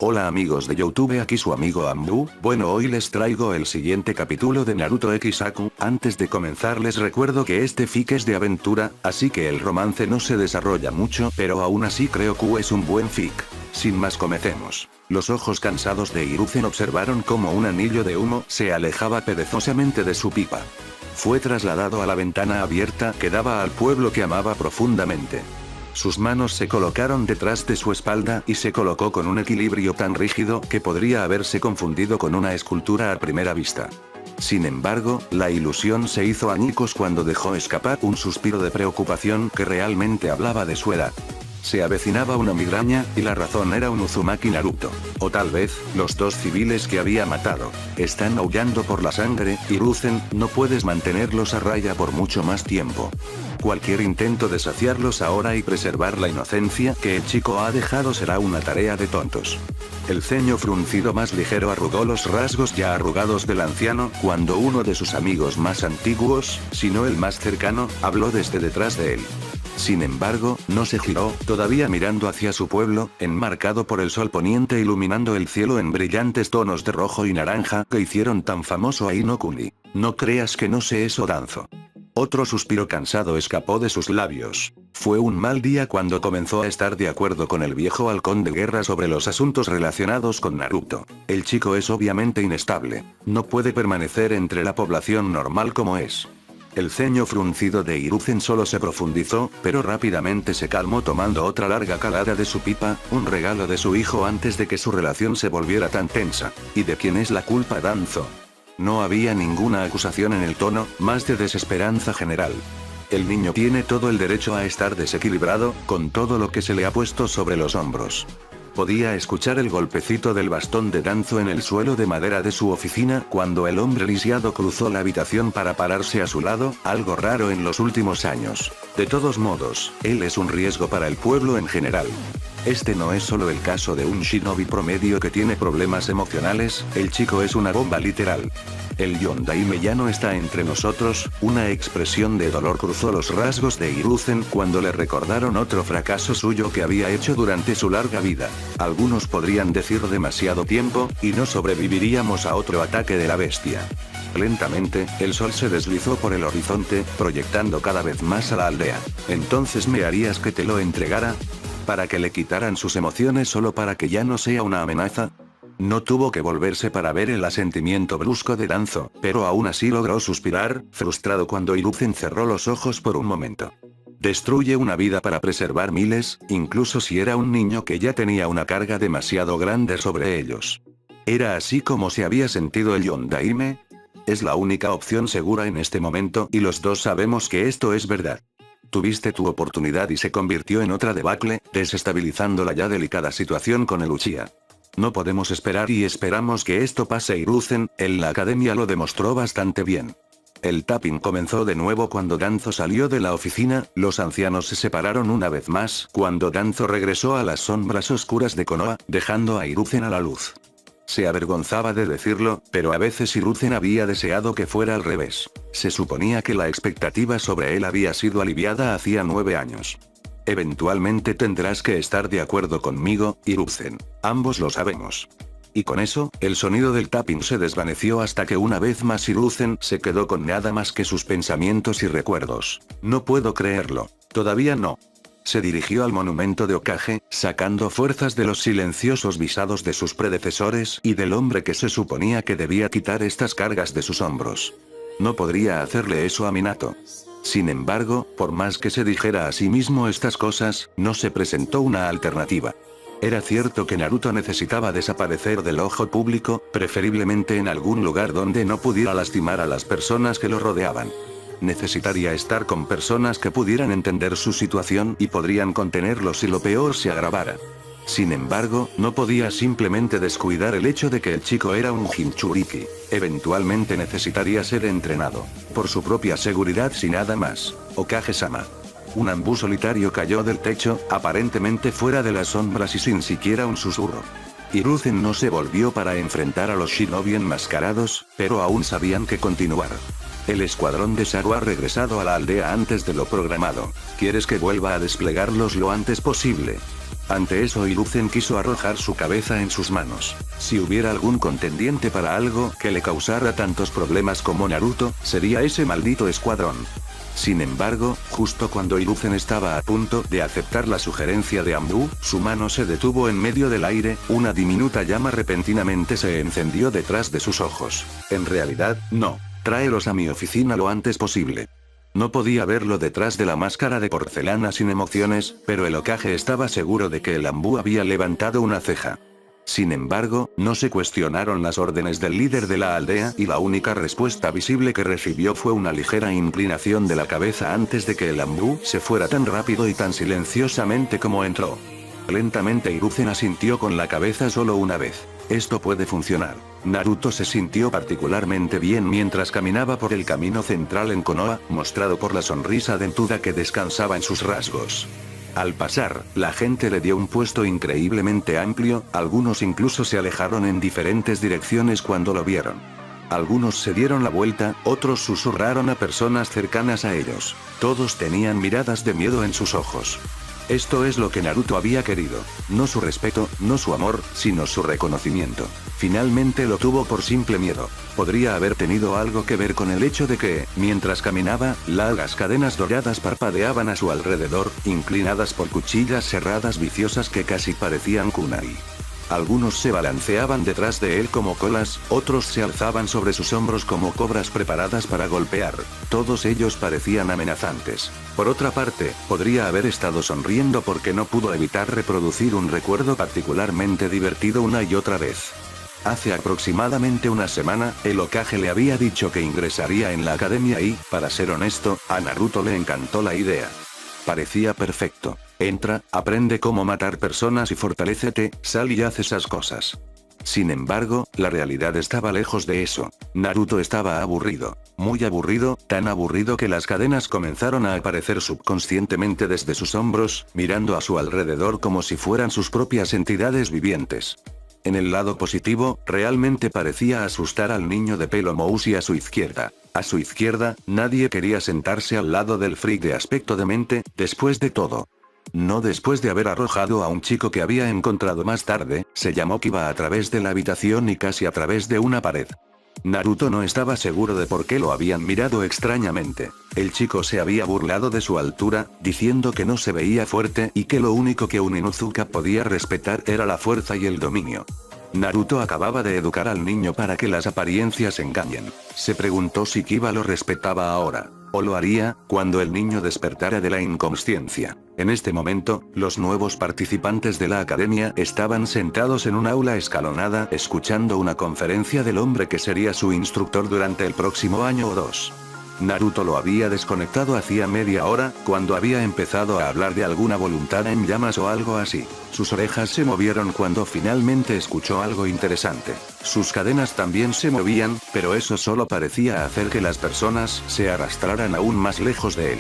Hola amigos de YouTube, aquí su amigo Ambu. Bueno, hoy les traigo el siguiente capítulo de Naruto X Aku. Antes de comenzar les recuerdo que este fic es de aventura, así que el romance no se desarrolla mucho, pero aún así creo que es un buen fic. Sin más, comencemos. Los ojos cansados de Hiruzen observaron cómo un anillo de humo se alejaba perezosamente de su pipa. Fue trasladado a la ventana abierta que daba al pueblo que amaba profundamente. Sus manos se colocaron detrás de su espalda y se colocó con un equilibrio tan rígido que podría haberse confundido con una escultura a primera vista. Sin embargo, la ilusión se hizo añicos cuando dejó escapar un suspiro de preocupación que realmente hablaba de su edad. Se avecinaba una migraña, y la razón era un Uzumaki Naruto. O tal vez, los dos civiles que había matado. Están aullando por la sangre, Hiruzen, no puedes mantenerlos a raya por mucho más tiempo. Cualquier intento de saciarlos ahora y preservar la inocencia que el chico ha dejado será una tarea de tontos. El ceño fruncido más ligero arrugó los rasgos ya arrugados del anciano cuando uno de sus amigos más antiguos, si no el más cercano, habló desde detrás de él. Sin embargo, no se giró, todavía mirando hacia su pueblo, enmarcado por el sol poniente iluminando el cielo en brillantes tonos de rojo y naranja que hicieron tan famoso a Inokuni. No creas que no sé eso, Danzo. Otro suspiro cansado escapó de sus labios. Fue un mal día cuando comenzó a estar de acuerdo con el viejo halcón de guerra sobre los asuntos relacionados con Naruto. El chico es obviamente inestable. No puede permanecer entre la población normal como es. El ceño fruncido de Hiruzen solo se profundizó, pero rápidamente se calmó tomando otra larga calada de su pipa, un regalo de su hijo antes de que su relación se volviera tan tensa. ¿Y de quién es la culpa, Danzo? No había ninguna acusación en el tono, más de desesperanza general. El niño tiene todo el derecho a estar desequilibrado, con todo lo que se le ha puesto sobre los hombros. Podía escuchar el golpecito del bastón de Danzo en el suelo de madera de su oficina cuando el hombre lisiado cruzó la habitación para pararse a su lado, algo raro en los últimos años. De todos modos, él es un riesgo para el pueblo en general. Este no es solo el caso de un shinobi promedio que tiene problemas emocionales, el chico es una bomba literal. El Yondaime ya no está entre nosotros, una expresión de dolor cruzó los rasgos de Hiruzen cuando le recordaron otro fracaso suyo que había hecho durante su larga vida. Algunos podrían decir demasiado tiempo, y no sobreviviríamos a otro ataque de la bestia. Lentamente, el sol se deslizó por el horizonte, proyectando cada vez más a la aldea. ¿Entonces me harías que te lo entregara? ¿Para que le quitaran sus emociones solo para que ya no sea una amenaza? No tuvo que volverse para ver el asentimiento brusco de Danzo, pero aún así logró suspirar, frustrado cuando Hiruzen cerró los ojos por un momento. Destruye una vida para preservar miles, incluso si era un niño que ya tenía una carga demasiado grande sobre ellos. ¿Era así como se había sentido el Yondaime? Es la única opción segura en este momento y los dos sabemos que esto es verdad. Tuviste tu oportunidad y se convirtió en otra debacle, desestabilizando la ya delicada situación con el Uchiha. No podemos esperar y esperamos que esto pase. Hiruzen, en la academia lo demostró bastante bien. El tapping comenzó de nuevo cuando Danzo salió de la oficina, los ancianos se separaron una vez más cuando Danzo regresó a las sombras oscuras de Konoha, dejando a Hiruzen a la luz. Se avergonzaba de decirlo, pero a veces Hiruzen había deseado que fuera al revés. Se suponía que la expectativa sobre él había sido aliviada hacía 9 años. Eventualmente tendrás que estar de acuerdo conmigo, Hiruzen. Ambos lo sabemos. Y con eso, el sonido del tapping se desvaneció hasta que una vez más Hiruzen se quedó con nada más que sus pensamientos y recuerdos. No puedo creerlo. Todavía no. Se dirigió al monumento de Hokage, sacando fuerzas de los silenciosos visados de sus predecesores y del hombre que se suponía que debía quitar estas cargas de sus hombros. No podría hacerle eso a Minato. Sin embargo, por más que se dijera a sí mismo estas cosas, no se presentó una alternativa. Era cierto que Naruto necesitaba desaparecer del ojo público, preferiblemente en algún lugar donde no pudiera lastimar a las personas que lo rodeaban. Necesitaría estar con personas que pudieran entender su situación y podrían contenerlo si lo peor se agravara. Sin embargo, no podía simplemente descuidar el hecho de que el chico era un Jinchuriki. Eventualmente necesitaría ser entrenado. Por su propia seguridad si nada más. Hokage-sama. Un Ambu solitario cayó del techo, aparentemente fuera de las sombras y sin siquiera un susurro. Hiruzen no se volvió para enfrentar a los shinobi enmascarados, pero aún sabían que continuar. El escuadrón de Saru ha regresado a la aldea antes de lo programado. ¿Quieres que vuelva a desplegarlos lo antes posible? Ante eso Hiruzen quiso arrojar su cabeza en sus manos. Si hubiera algún contendiente para algo que le causara tantos problemas como Naruto, sería ese maldito escuadrón. Sin embargo, justo cuando Hiruzen estaba a punto de aceptar la sugerencia de Ambu, su mano se detuvo en medio del aire, una diminuta llama repentinamente se encendió detrás de sus ojos. En realidad, no. Tráelos a mi oficina lo antes posible. No podía verlo detrás de la máscara de porcelana sin emociones, pero el Hokage estaba seguro de que el Ambu había levantado una ceja. Sin embargo, no se cuestionaron las órdenes del líder de la aldea y la única respuesta visible que recibió fue una ligera inclinación de la cabeza antes de que el Ambu se fuera tan rápido y tan silenciosamente como entró. Lentamente Hiruzen asintió con la cabeza solo una vez. Esto puede funcionar. Naruto se sintió particularmente bien mientras caminaba por el camino central en Konoha, mostrado por la sonrisa dentuda que descansaba en sus rasgos. Al pasar, la gente le dio un puesto increíblemente amplio, algunos incluso se alejaron en diferentes direcciones cuando lo vieron. Algunos se dieron la vuelta, otros susurraron a personas cercanas a ellos. Todos tenían miradas de miedo en sus ojos. Esto es lo que Naruto había querido. No su respeto, no su amor, sino su reconocimiento. Finalmente lo tuvo por simple miedo. Podría haber tenido algo que ver con el hecho de que, mientras caminaba, largas cadenas doradas parpadeaban a su alrededor, inclinadas por cuchillas cerradas viciosas que casi parecían kunai. Algunos se balanceaban detrás de él como colas, otros se alzaban sobre sus hombros como cobras preparadas para golpear. Todos ellos parecían amenazantes. Por otra parte, podría haber estado sonriendo porque no pudo evitar reproducir un recuerdo particularmente divertido una y otra vez. Hace aproximadamente una semana, el Hokage le había dicho que ingresaría en la academia y, para ser honesto, a Naruto le encantó la idea. Parecía perfecto. Entra, aprende cómo matar personas y fortalécete, sal y haz esas cosas. Sin embargo, la realidad estaba lejos de eso. Naruto estaba aburrido. Muy aburrido, tan aburrido que las cadenas comenzaron a aparecer subconscientemente desde sus hombros, mirando a su alrededor como si fueran sus propias entidades vivientes. En el lado positivo, realmente parecía asustar al niño de pelo mousse a su izquierda. A su izquierda, nadie quería sentarse al lado del freak de aspecto demente, después de todo. No después de haber arrojado a un chico que había encontrado más tarde, se llamó Kiba a través de la habitación y casi a través de una pared. Naruto no estaba seguro de por qué lo habían mirado extrañamente. El chico se había burlado de su altura, diciendo que no se veía fuerte y que lo único que un Inuzuka podía respetar era la fuerza y el dominio. Naruto acababa de educar al niño para que las apariencias engañen. Se preguntó si Kiba lo respetaba ahora, o lo haría, cuando el niño despertara de la inconsciencia. En este momento, los nuevos participantes de la academia estaban sentados en un aula escalonada escuchando una conferencia del hombre que sería su instructor durante el próximo año o dos. Naruto lo había desconectado hacía media hora, cuando había empezado a hablar de alguna voluntad en llamas o algo así. Sus orejas se movieron cuando finalmente escuchó algo interesante. Sus cadenas también se movían, pero eso solo parecía hacer que las personas se arrastraran aún más lejos de él.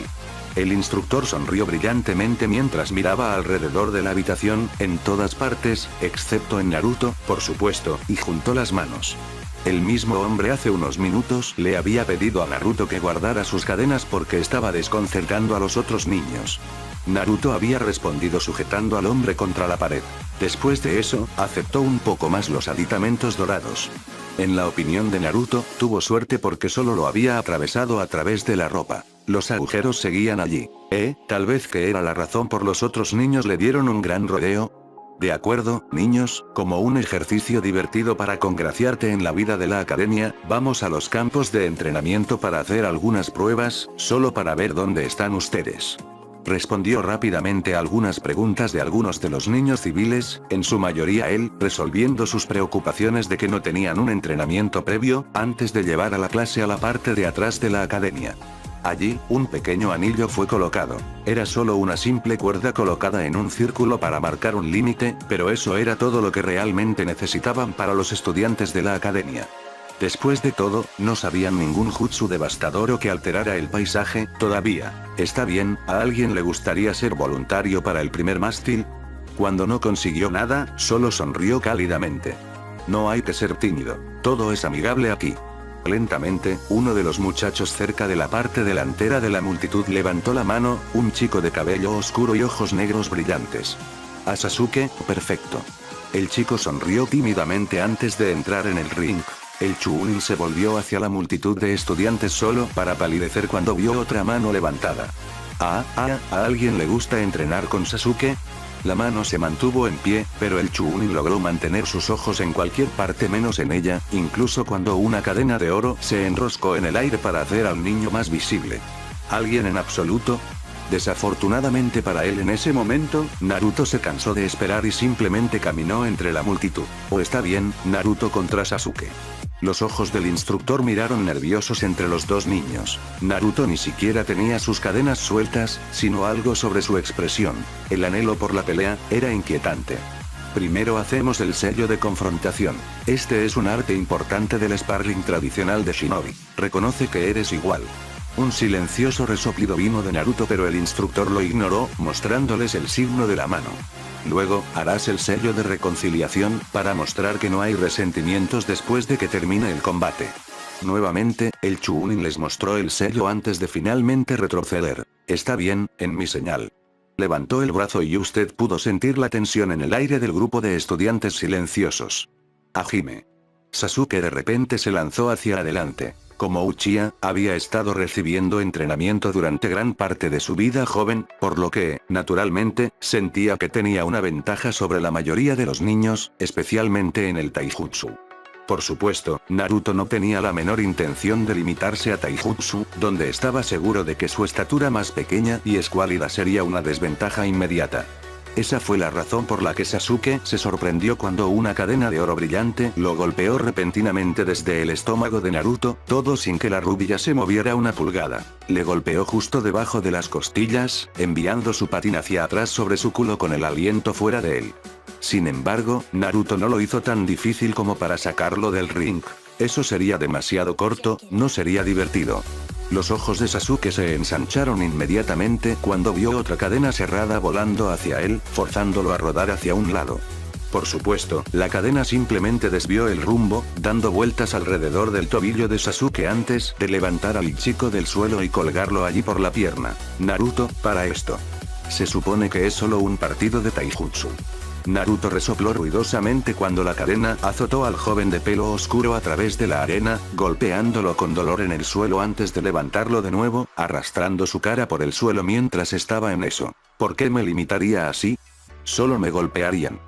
El instructor sonrió brillantemente mientras miraba alrededor de la habitación, en todas partes, excepto en Naruto, por supuesto, y juntó las manos. El mismo hombre hace unos minutos le había pedido a Naruto que guardara sus cadenas porque estaba desconcertando a los otros niños. Naruto había respondido sujetando al hombre contra la pared. Después de eso, aceptó un poco más los aditamentos dorados. En la opinión de Naruto, tuvo suerte porque solo lo había atravesado a través de la ropa. Los agujeros seguían allí. Tal vez que era la razón por los otros niños le dieron un gran rodeo. De acuerdo, niños, como un ejercicio divertido para congraciarte en la vida de la academia, vamos a los campos de entrenamiento para hacer algunas pruebas, solo para ver dónde están ustedes. Respondió rápidamente a algunas preguntas de algunos de los niños civiles, en su mayoría él, resolviendo sus preocupaciones de que no tenían un entrenamiento previo, antes de llevar a la clase a la parte de atrás de la academia. Allí, un pequeño anillo fue colocado. Era solo una simple cuerda colocada en un círculo para marcar un límite, pero eso era todo lo que realmente necesitaban para los estudiantes de la academia. Después de todo, no sabían ningún jutsu devastador o que alterara el paisaje, todavía. Está bien, ¿a alguien le gustaría ser voluntario para el primer mástil? Cuando no consiguió nada, solo sonrió cálidamente. No hay que ser tímido. Todo es amigable aquí. Lentamente, uno de los muchachos cerca de la parte delantera de la multitud levantó la mano, un chico de cabello oscuro y ojos negros brillantes. ¿A Sasuke? Perfecto. El chico sonrió tímidamente antes de entrar en el ring. El Chunin se volvió hacia la multitud de estudiantes solo para palidecer cuando vio otra mano levantada. ¿A alguien le gusta entrenar con Sasuke? La mano se mantuvo en pie, pero el Chunin logró mantener sus ojos en cualquier parte menos en ella, incluso cuando una cadena de oro se enroscó en el aire para hacer al niño más visible. ¿Alguien en absoluto? Desafortunadamente para él en ese momento, Naruto se cansó de esperar y simplemente caminó entre la multitud. O está bien, Naruto contra Sasuke. Los ojos del instructor miraron nerviosos entre los dos niños. Naruto ni siquiera tenía sus cadenas sueltas, sino algo sobre su expresión. El anhelo por la pelea era inquietante. Primero hacemos el sello de confrontación. Este es un arte importante del sparring tradicional de Shinobi. Reconoce que eres igual. Un silencioso resoplido vino de Naruto, pero el instructor lo ignoró, mostrándoles el signo de la mano. Luego, harás el sello de reconciliación, para mostrar que no hay resentimientos después de que termine el combate. Nuevamente, el Chunin les mostró el sello antes de finalmente retroceder. Está bien, en mi señal. Levantó el brazo y usted pudo sentir la tensión en el aire del grupo de estudiantes silenciosos. Hajime. Sasuke de repente se lanzó hacia adelante. Como Uchiha, había estado recibiendo entrenamiento durante gran parte de su vida joven, por lo que, naturalmente, sentía que tenía una ventaja sobre la mayoría de los niños, especialmente en el taijutsu. Por supuesto, Naruto no tenía la menor intención de limitarse a taijutsu, donde estaba seguro de que su estatura más pequeña y escuálida sería una desventaja inmediata. Esa fue la razón por la que Sasuke se sorprendió cuando una cadena de oro brillante lo golpeó repentinamente desde el estómago de Naruto, todo sin que la rubia se moviera una pulgada. Le golpeó justo debajo de las costillas, enviando su patín hacia atrás sobre su culo con el aliento fuera de él. Sin embargo, Naruto no lo hizo tan difícil como para sacarlo del ring. Eso sería demasiado corto, no sería divertido. Los ojos de Sasuke se ensancharon inmediatamente cuando vio otra cadena cerrada volando hacia él, forzándolo a rodar hacia un lado. Por supuesto, la cadena simplemente desvió el rumbo, dando vueltas alrededor del tobillo de Sasuke antes de levantar al chico del suelo y colgarlo allí por la pierna. Naruto, para esto. Se supone que es solo un partido de taijutsu. Naruto resopló ruidosamente cuando la cadena azotó al joven de pelo oscuro a través de la arena, golpeándolo con dolor en el suelo antes de levantarlo de nuevo, arrastrando su cara por el suelo mientras estaba en eso. ¿Por qué me limitaría así? Solo me golpearían.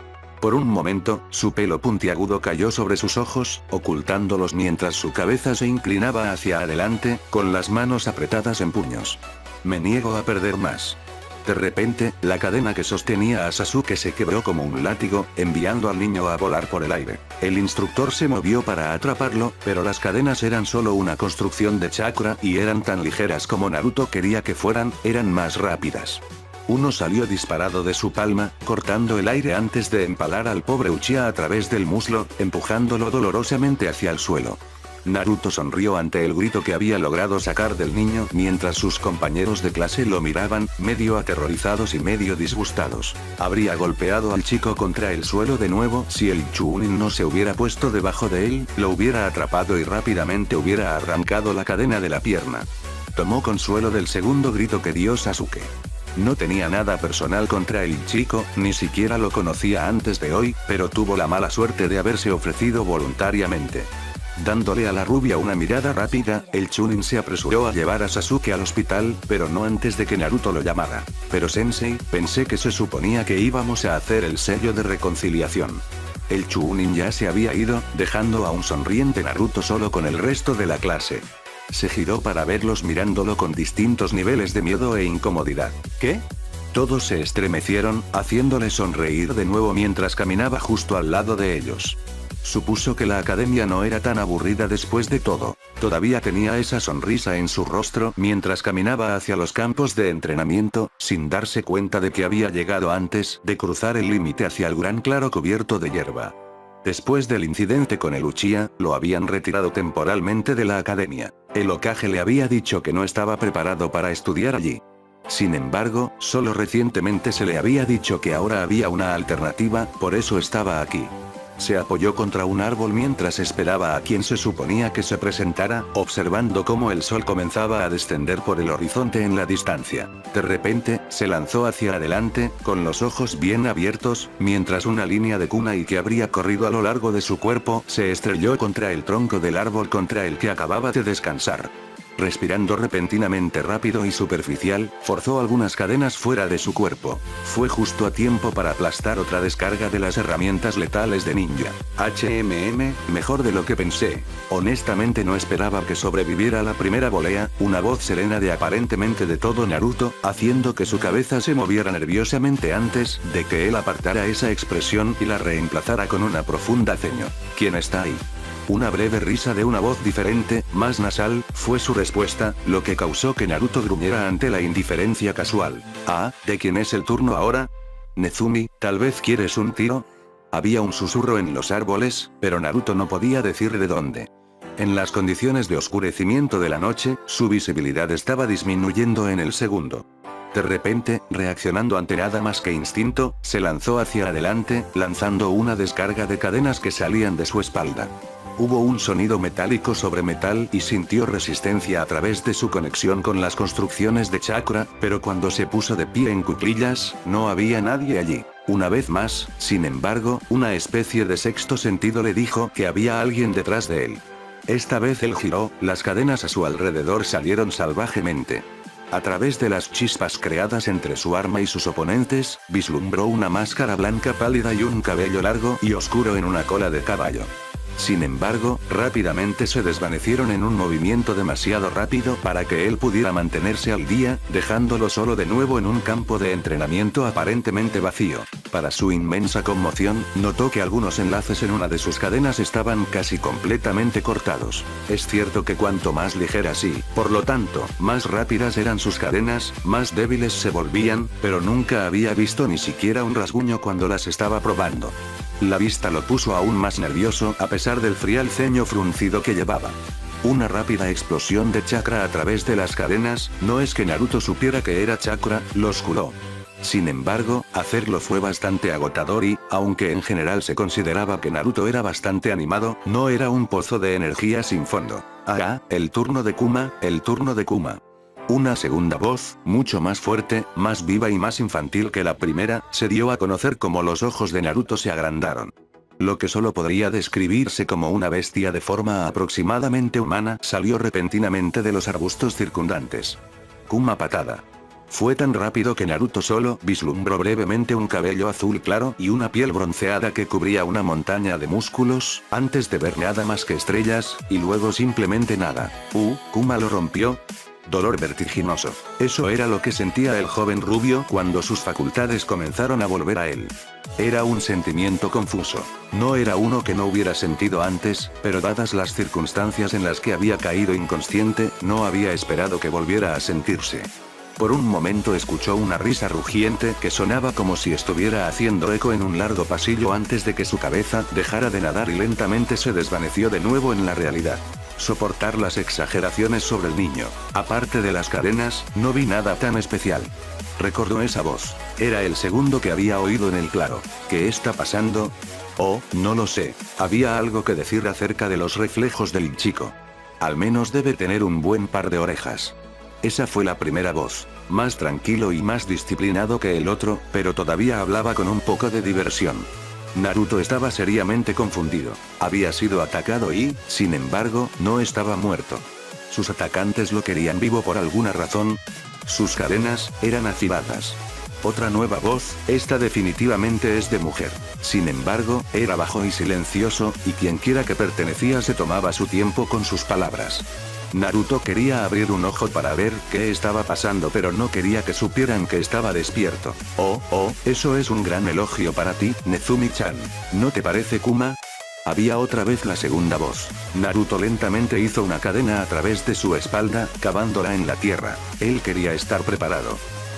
Por un momento, su pelo puntiagudo cayó sobre sus ojos, ocultándolos mientras su cabeza se inclinaba hacia adelante, con las manos apretadas en puños. Me niego a perder más. De repente, la cadena que sostenía a Sasuke se quebró como un látigo, enviando al niño a volar por el aire. El instructor se movió para atraparlo, pero las cadenas eran solo una construcción de chakra y eran tan ligeras como Naruto quería que fueran, eran más rápidas. Uno salió disparado de su palma, cortando el aire antes de empalar al pobre Uchiha a través del muslo, empujándolo dolorosamente hacia el suelo. Naruto sonrió ante el grito que había logrado sacar del niño mientras sus compañeros de clase lo miraban, medio aterrorizados y medio disgustados. Habría golpeado al chico contra el suelo de nuevo si el Chunin no se hubiera puesto debajo de él, lo hubiera atrapado y rápidamente hubiera arrancado la cadena de la pierna. Tomó consuelo del segundo grito que dio Sasuke. No tenía nada personal contra el chico, ni siquiera lo conocía antes de hoy, pero tuvo la mala suerte de haberse ofrecido voluntariamente. Dándole a la rubia una mirada rápida, el Chunin se apresuró a llevar a Sasuke al hospital, pero no antes de que Naruto lo llamara. Pero sensei, pensé que se suponía que íbamos a hacer el sello de reconciliación. El Chunin ya se había ido, dejando a un sonriente Naruto solo con el resto de la clase. Se giró para verlos mirándolo con distintos niveles de miedo e incomodidad. ¿Qué? Todos se estremecieron, haciéndole sonreír de nuevo mientras caminaba justo al lado de ellos. Supuso que la academia no era tan aburrida después de todo. Todavía tenía esa sonrisa en su rostro mientras caminaba hacia los campos de entrenamiento, sin darse cuenta de que había llegado antes de cruzar el límite hacia el gran claro cubierto de hierba. Después del incidente con el Uchiha, lo habían retirado temporalmente de la academia. El Hokage le había dicho que no estaba preparado para estudiar allí. Sin embargo, solo recientemente se le había dicho que ahora había una alternativa, por eso estaba aquí. Se apoyó contra un árbol mientras esperaba a quien se suponía que se presentara, observando cómo el sol comenzaba a descender por el horizonte en la distancia. De repente, se lanzó hacia adelante, con los ojos bien abiertos, mientras una línea de kunai que habría corrido a lo largo de su cuerpo se estrelló contra el tronco del árbol contra el que acababa de descansar. Respirando repentinamente rápido y superficial, forzó algunas cadenas fuera de su cuerpo. Fue justo a tiempo para aplastar otra descarga de las herramientas letales de ninja. Mejor de lo que pensé. Honestamente no esperaba que sobreviviera a la primera volea, una voz serena de aparentemente de todo Naruto, haciendo que su cabeza se moviera nerviosamente antes de que él apartara esa expresión y la reemplazara con una profunda ceño. ¿Quién está ahí? Una breve risa de una voz diferente, más nasal, fue su respuesta, lo que causó que Naruto gruñera ante la indiferencia casual. Ah, ¿de quién es el turno ahora? Nezumi, ¿tal vez quieres un tiro? Había un susurro en los árboles, pero Naruto no podía decir de dónde. En las condiciones de oscurecimiento de la noche, su visibilidad estaba disminuyendo en el segundo. De repente, reaccionando ante nada más que instinto, se lanzó hacia adelante, lanzando una descarga de cadenas que salían de su espalda. Hubo un sonido metálico sobre metal y sintió resistencia a través de su conexión con las construcciones de chakra, pero cuando se puso de pie en cuclillas, no había nadie allí. Una vez más, sin embargo, una especie de sexto sentido le dijo que había alguien detrás de él. Esta vez él giró, las cadenas a su alrededor salieron salvajemente. A través de las chispas creadas entre su arma y sus oponentes, vislumbró una máscara blanca pálida y un cabello largo y oscuro en una cola de caballo. Sin embargo, rápidamente se desvanecieron en un movimiento demasiado rápido para que él pudiera mantenerse al día, dejándolo solo de nuevo en un campo de entrenamiento aparentemente vacío. Para su inmensa conmoción, notó que algunos enlaces en una de sus cadenas estaban casi completamente cortados. Es cierto que cuanto más ligeras y, por lo tanto, más rápidas eran sus cadenas, más débiles se volvían, pero nunca había visto ni siquiera un rasguño cuando las estaba probando. La vista lo puso aún más nervioso a pesar del frial ceño fruncido que llevaba. Una rápida explosión de chakra a través de las cadenas, no es que Naruto supiera que era chakra, los curó. Sin embargo, hacerlo fue bastante agotador y, aunque en general se consideraba que Naruto era bastante animado, no era un pozo de energía sin fondo. Ah, el turno de Kuma, el turno de Kuma. Una segunda voz, mucho más fuerte, más viva y más infantil que la primera, se dio a conocer como los ojos de Naruto se agrandaron. Lo que solo podría describirse como una bestia de forma aproximadamente humana, salió repentinamente de los arbustos circundantes. Kuma patada. Fue tan rápido que Naruto solo vislumbró brevemente un cabello azul claro y una piel bronceada que cubría una montaña de músculos, antes de ver nada más que estrellas, y luego simplemente nada. Kuma lo rompió. Dolor vertiginoso. Eso era lo que sentía el joven rubio cuando sus facultades comenzaron a volver a él. Era un sentimiento confuso. No era uno que no hubiera sentido antes, pero dadas las circunstancias en las que había caído inconsciente, no había esperado que volviera a sentirse. Por un momento escuchó una risa rugiente que sonaba como si estuviera haciendo eco en un largo pasillo antes de que su cabeza dejara de nadar y lentamente se desvaneció de nuevo en la realidad. Soportar las exageraciones sobre el niño. Aparte de las cadenas, no vi nada tan especial. Recordó esa voz. Era el segundo que había oído en el claro. ¿Qué está pasando? Oh, no lo sé. Había algo que decir acerca de los reflejos del chico. Al menos debe tener un buen par de orejas. Esa fue la primera voz. Más tranquilo y más disciplinado que el otro, pero todavía hablaba con un poco de diversión. Naruto estaba seriamente confundido. Había sido atacado y, sin embargo, no estaba muerto. Sus atacantes lo querían vivo por alguna razón. Sus cadenas eran afiladas. Otra nueva voz, esta definitivamente es de mujer. Sin embargo, era bajo y silencioso, y quienquiera que pertenecía se tomaba su tiempo con sus palabras. Naruto quería abrir un ojo para ver qué estaba pasando, pero no quería que supieran que estaba despierto. Oh, eso es un gran elogio para ti, Nezumi-chan. ¿No te parece, Kuma? Había otra vez la segunda voz. Naruto lentamente hizo una cadena a través de su espalda, cavándola en la tierra. Él quería estar preparado.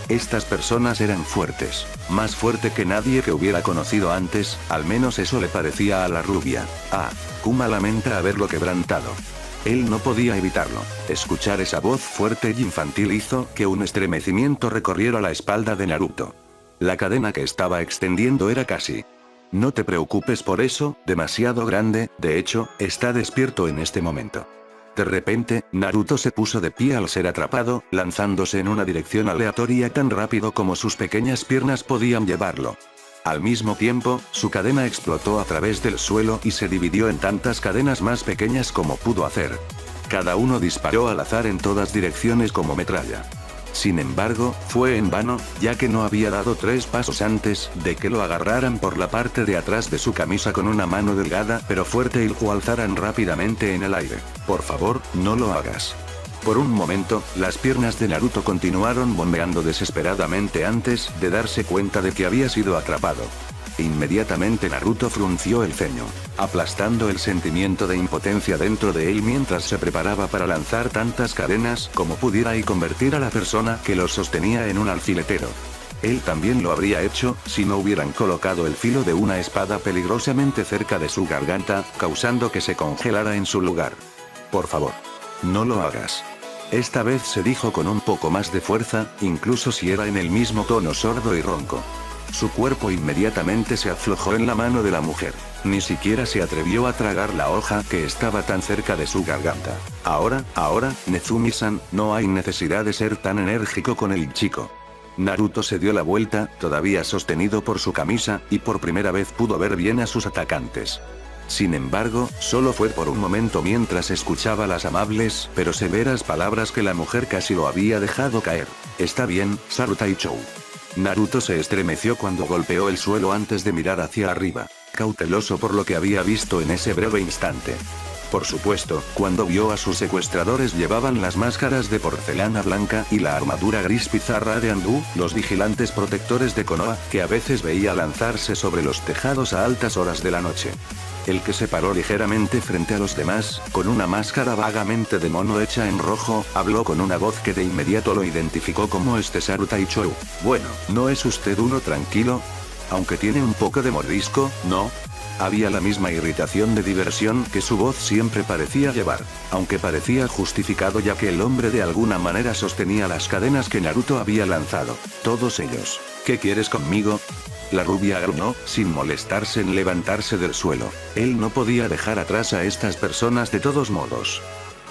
Estas personas eran fuertes. Más fuerte que nadie que hubiera conocido antes, al menos eso le parecía a la rubia. Kuma lamenta haberlo quebrantado. Él no podía evitarlo. Escuchar esa voz fuerte y infantil hizo que un estremecimiento recorriera la espalda de Naruto. La cadena que estaba extendiendo era casi No te preocupes por eso, demasiado grande, de hecho, está despierto en este momento. De repente, Naruto se puso de pie al ser atrapado, lanzándose en una dirección aleatoria tan rápido como sus pequeñas piernas podían llevarlo. Al mismo tiempo, su cadena explotó a través del suelo y se dividió en tantas cadenas más pequeñas como pudo hacer. Cada uno disparó al azar en todas direcciones como metralla. Sin embargo, fue en vano, ya que no había dado 3 pasos antes de que lo agarraran por la parte de atrás de su camisa con una mano delgada pero fuerte y lo alzaran rápidamente en el aire. Por favor, no lo hagas. Por un momento, las piernas de Naruto continuaron bombeando desesperadamente antes de darse cuenta de que había sido atrapado. Inmediatamente Naruto frunció el ceño, aplastando el sentimiento de impotencia dentro de él mientras se preparaba para lanzar tantas cadenas como pudiera y convertir a la persona que lo sostenía en un alfiletero. Él también lo habría hecho, si no hubieran colocado el filo de una espada peligrosamente cerca de su garganta, causando que se congelara en su lugar. Por favor. No lo hagas. Esta vez se dijo con un poco más de fuerza, incluso si era en el mismo tono sordo y ronco. Su cuerpo inmediatamente se aflojó en la mano de la mujer. Ni siquiera se atrevió a tragar la hoja que estaba tan cerca de su garganta. Ahora, Nezumi-san, no hay necesidad de ser tan enérgico con el chico. Naruto se dio la vuelta, todavía sostenido por su camisa, y por primera vez pudo ver bien a sus atacantes. Sin embargo, solo fue por un momento mientras escuchaba las amables, pero severas palabras que la mujer casi lo había dejado caer. Está bien, Sarutaichou. Naruto se estremeció cuando golpeó el suelo antes de mirar hacia arriba, cauteloso por lo que había visto en ese breve instante. Por supuesto, cuando vio a sus secuestradores llevaban las máscaras de porcelana blanca y la armadura gris pizarra de Anbu, los vigilantes protectores de Konoha, que a veces veía lanzarse sobre los tejados a altas horas de la noche. El que se paró ligeramente frente a los demás, con una máscara vagamente de mono hecha en rojo, habló con una voz que de inmediato lo identificó como Sarutaichou. Bueno, ¿no es usted uno tranquilo? Aunque tiene un poco de mordisco, ¿no? Había la misma irritación de diversión que su voz siempre parecía llevar, aunque parecía justificado ya que el hombre de alguna manera sostenía las cadenas que Naruto había lanzado. Todos ellos. ¿Qué quieres conmigo? La rubia gruñó, sin molestarse en levantarse del suelo. Él no podía dejar atrás a estas personas de todos modos.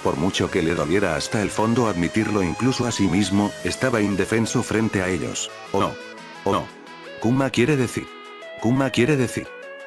Por mucho que le doliera hasta el fondo admitirlo incluso a sí mismo, estaba indefenso frente a ellos. ¿O no? ¿O no? Kuma quiere decir.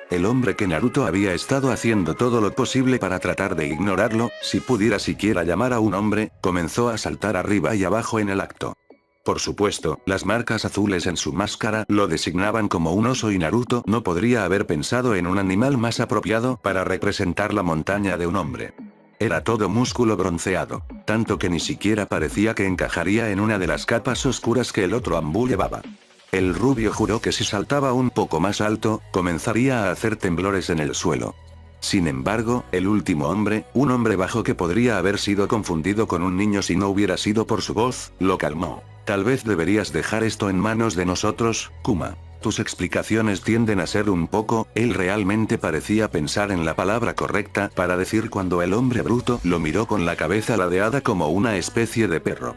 El hombre que Naruto había estado haciendo todo lo posible para tratar de ignorarlo, si pudiera siquiera llamar a un hombre, comenzó a saltar arriba y abajo en el acto. Por supuesto, las marcas azules en su máscara lo designaban como un oso y Naruto no podría haber pensado en un animal más apropiado para representar la montaña de un hombre. Era todo músculo bronceado, tanto que ni siquiera parecía que encajaría en una de las capas oscuras que el otro Anbu llevaba. El rubio juró que si saltaba un poco más alto, comenzaría a hacer temblores en el suelo. Sin embargo, el último hombre, un hombre bajo que podría haber sido confundido con un niño si no hubiera sido por su voz, lo calmó. Tal vez deberías dejar esto en manos de nosotros, Kuma. Tus explicaciones tienden a ser un poco, él realmente parecía pensar en la palabra correcta para decir cuando el hombre bruto lo miró con la cabeza ladeada como una especie de perro.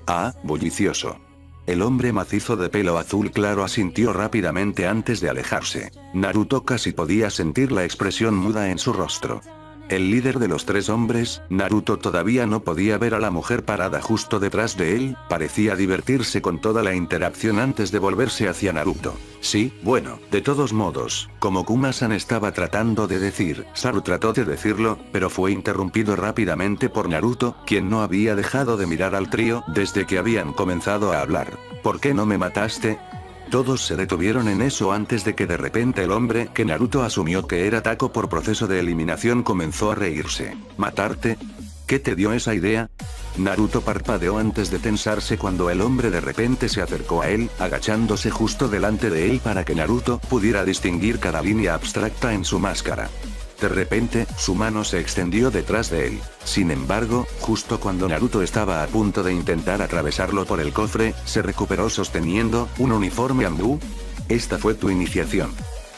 Ah, bullicioso. El hombre macizo de pelo azul claro asintió rápidamente antes de alejarse. Naruto casi podía sentir la expresión muda en su rostro. El líder de los 3 hombres, Naruto todavía no podía ver a la mujer parada justo detrás de él, parecía divertirse con toda la interacción antes de volverse hacia Naruto. Sí, bueno, de todos modos, como Kuma-san estaba tratando de decir, Saru trató de decirlo, pero fue interrumpido rápidamente por Naruto, quien no había dejado de mirar al trío desde que habían comenzado a hablar. ¿Por qué no me mataste? Todos se detuvieron en eso antes de que de repente el hombre que Naruto asumió que era Tako por proceso de eliminación comenzó a reírse. ¿Matarte? ¿Qué te dio esa idea? Naruto parpadeó antes de tensarse cuando el hombre de repente se acercó a él, agachándose justo delante de él para que Naruto pudiera distinguir cada línea abstracta en su máscara. De repente, su mano se extendió detrás de él. Sin embargo, justo cuando Naruto estaba a punto de intentar atravesarlo por el cofre, se recuperó sosteniendo un uniforme Anbu. Esta fue tu iniciación.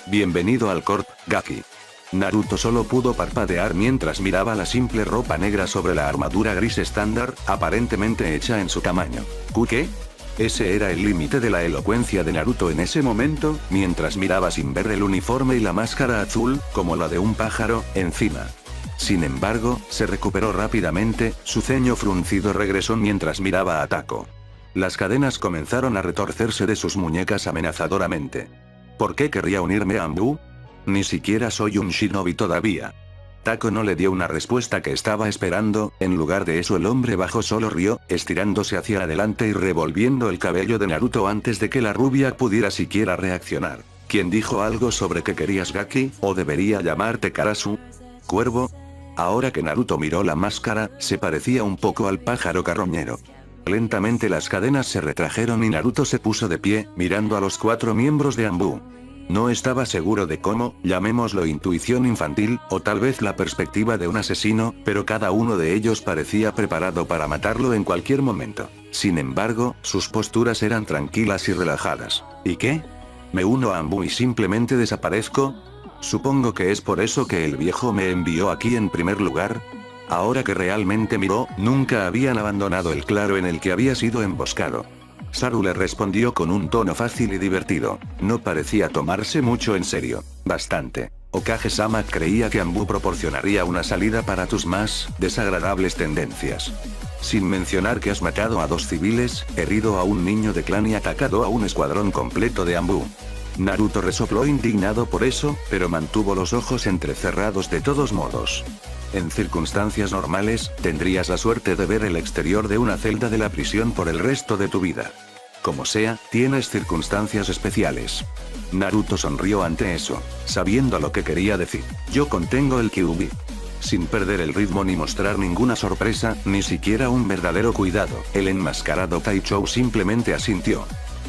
Bienvenido al Corp, Gaki. Naruto solo pudo parpadear mientras miraba la simple ropa negra sobre la armadura gris estándar, aparentemente hecha en su tamaño. ¿Qué? Ese era el límite de la elocuencia de Naruto en ese momento, mientras miraba sin ver el uniforme y la máscara azul, como la de un pájaro, encima. Sin embargo, se recuperó rápidamente, su ceño fruncido regresó mientras miraba a Tako. Las cadenas comenzaron a retorcerse de sus muñecas amenazadoramente. ¿Por qué querría unirme a Anbu? Ni siquiera soy un shinobi todavía. Tako no le dio una respuesta que estaba esperando, en lugar de eso el hombre bajo solo rió, estirándose hacia adelante y revolviendo el cabello de Naruto antes de que la rubia pudiera siquiera reaccionar. ¿Quién dijo algo sobre que querías Gaki, o debería llamarte Karasu? ¿Cuervo? Ahora que Naruto miró la máscara, se parecía un poco al pájaro carroñero. Lentamente las cadenas se retrajeron y Naruto se puso de pie, mirando a los 4 miembros de Anbu. No estaba seguro de cómo, llamémoslo intuición infantil, o tal vez la perspectiva de un asesino, pero cada uno de ellos parecía preparado para matarlo en cualquier momento. Sin embargo, sus posturas eran tranquilas y relajadas. ¿Y qué? ¿Me uno a Anbu y simplemente desaparezco? Supongo que es por eso que el viejo me envió aquí en primer lugar. Ahora que realmente miró, nunca habían abandonado el claro en el que había sido emboscado. Saru le respondió con un tono fácil y divertido. No parecía tomarse mucho en serio. Bastante. Okage-sama creía que Anbu proporcionaría una salida para tus más desagradables tendencias. Sin mencionar que has matado a 2 civiles, herido a un niño de clan y atacado a un escuadrón completo de Anbu. Naruto resopló indignado por eso, pero mantuvo los ojos entrecerrados de todos modos. En circunstancias normales, tendrías la suerte de ver el exterior de una celda de la prisión por el resto de tu vida. Como sea, tienes circunstancias especiales. Naruto sonrió ante eso, sabiendo lo que quería decir. Yo contengo el Kyuubi. Sin perder el ritmo ni mostrar ninguna sorpresa, ni siquiera un verdadero cuidado, el enmascarado Taichou simplemente asintió.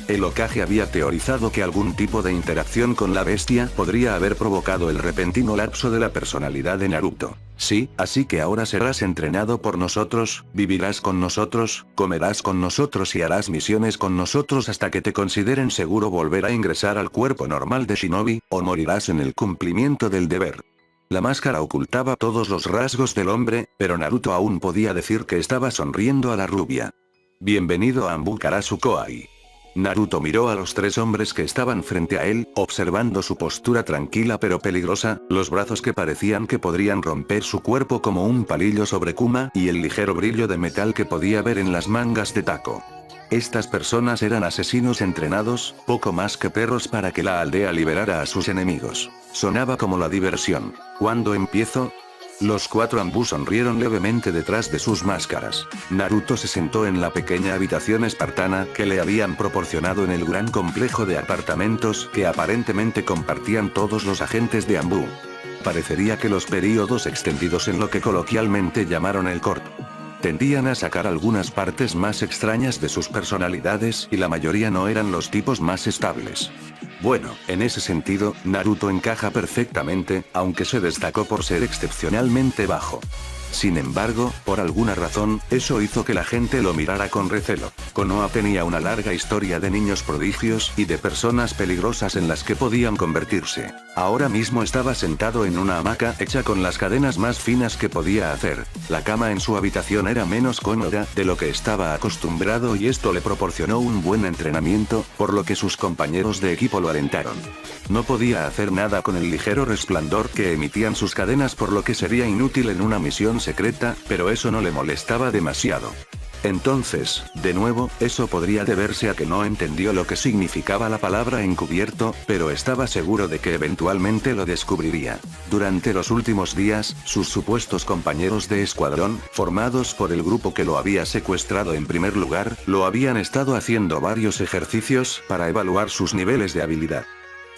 El Hokage había teorizado que algún tipo de interacción con la bestia podría haber provocado el repentino lapso de la personalidad de Naruto. Sí, así que ahora serás entrenado por nosotros, vivirás con nosotros, comerás con nosotros y harás misiones con nosotros hasta que te consideren seguro volver a ingresar al cuerpo normal de Shinobi, o morirás en el cumplimiento del deber. La máscara ocultaba todos los rasgos del hombre, pero Naruto aún podía decir que estaba sonriendo a la rubia. Bienvenido a Anbu Karasu Koai. Naruto miró a los 3 hombres que estaban frente a él, observando su postura tranquila pero peligrosa, los brazos que parecían que podrían romper su cuerpo como un palillo sobre Kuma y el ligero brillo de metal que podía ver en las mangas de Tako. Estas personas eran asesinos entrenados, poco más que perros para que la aldea liberara a sus enemigos. Sonaba como la diversión. ¿Cuándo empiezo? Los 4 Anbu sonrieron levemente detrás de sus máscaras. Naruto se sentó en la pequeña habitación espartana que le habían proporcionado en el gran complejo de apartamentos que aparentemente compartían todos los agentes de Anbu. Parecería que los períodos extendidos en lo que coloquialmente llamaron el corto tendían a sacar algunas partes más extrañas de sus personalidades y la mayoría no eran los tipos más estables. Bueno, en ese sentido, Naruto encaja perfectamente, aunque se destacó por ser excepcionalmente bajo. Sin embargo, por alguna razón, eso hizo que la gente lo mirara con recelo. Konoha tenía una larga historia de niños prodigios y de personas peligrosas en las que podían convertirse. Ahora mismo estaba sentado en una hamaca hecha con las cadenas más finas que podía hacer. La cama en su habitación era menos cómoda de lo que estaba acostumbrado y esto le proporcionó un buen entrenamiento, por lo que sus compañeros de equipo lo alentaron. No podía hacer nada con el ligero resplandor que emitían sus cadenas, por lo que sería inútil en una misión secreta, pero eso no le molestaba demasiado. Entonces, de nuevo, eso podría deberse a que no entendió lo que significaba la palabra encubierto, pero estaba seguro de que eventualmente lo descubriría. Durante los últimos días, sus supuestos compañeros de escuadrón, formados por el grupo que lo había secuestrado en primer lugar, lo habían estado haciendo varios ejercicios para evaluar sus niveles de habilidad.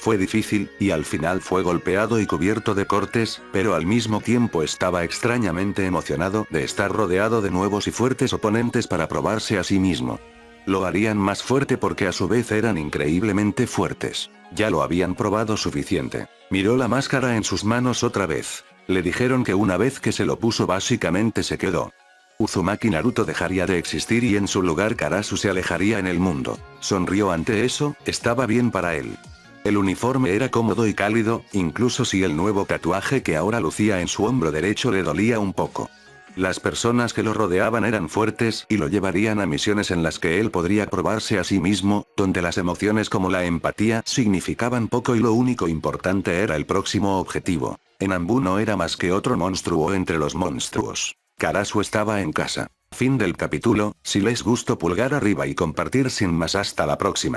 Fue difícil, y al final fue golpeado y cubierto de cortes, pero al mismo tiempo estaba extrañamente emocionado de estar rodeado de nuevos y fuertes oponentes para probarse a sí mismo. Lo harían más fuerte porque a su vez eran increíblemente fuertes. Ya lo habían probado suficiente. Miró la máscara en sus manos otra vez. Le dijeron que una vez que se lo puso básicamente se quedó. Uzumaki Naruto dejaría de existir y en su lugar Karasu se alejaría en el mundo. Sonrió ante eso, estaba bien para él. El uniforme era cómodo y cálido, incluso si el nuevo tatuaje que ahora lucía en su hombro derecho le dolía un poco. Las personas que lo rodeaban eran fuertes y lo llevarían a misiones en las que él podría probarse a sí mismo, donde las emociones como la empatía significaban poco y lo único importante era el próximo objetivo. En Anbu no era más que otro monstruo entre los monstruos. Karasu estaba en casa. Fin del capítulo. Si les gustó, pulgar arriba y compartir sin más. Hasta la próxima.